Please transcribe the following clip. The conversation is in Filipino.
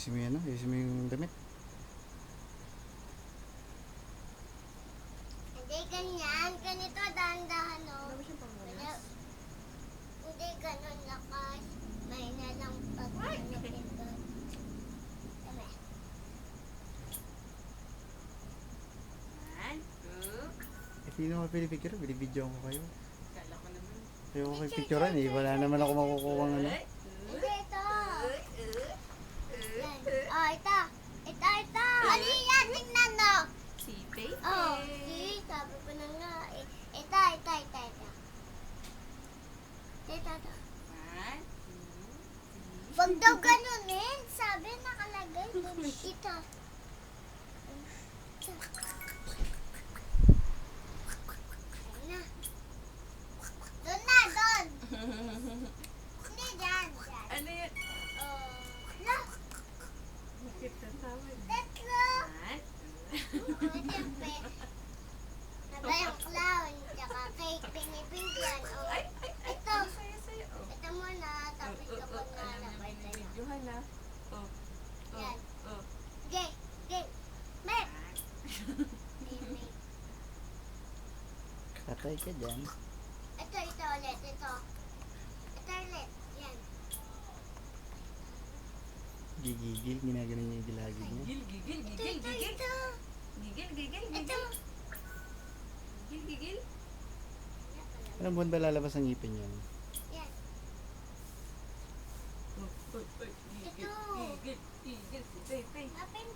Ayusin mo yan, no? Ayusin mo yung damit. Hindi ganyan. Ganito, dahan-dahan, no? Wala ba siyang pangwalas? Hindi ganun lakas. May na lang pag manupin doon. Dami. 1, 2. Eh, hindi naman pinipicture. Binibidyo ko kayo. Kala ko naman. Ayaw ko kayo picturean eh. Wala naman ako makukuha ng ano. Hindi, ito. Yan. Oh, ito. Ito. Ano yan? Tingnan, no? Si Pepe. Oh, see? Sabi ko na nga. Ito. Ito. 1, 2, 3. Wag daw ganunin. Sabi nakalagay doon. Ito. Ayun na. Doon na, doon. Hindi, dyan. Ano yun? Oh, la. Bakit tatawag? Tatlo. 1, 2. Oh, siyempre. Naba yung clown. Tsaka cake. Pinipindihan. Oh, Ay. ito. Saya. Oh. Ito muna. Tapos kapag Alam nalabay niya ka na. binibidyohan na. Oh. Yan. Oh. Gay. Mep. May. Katay ka dyan. Ito ulit. Ito ulit. Yan. Gigigil. Ginaganon niya yung gilagid niya. Gigil. Ito. Gigil. Anong buwan ba lalabas ang ngipin yan? Yan. Gigil. Si Pepe. Open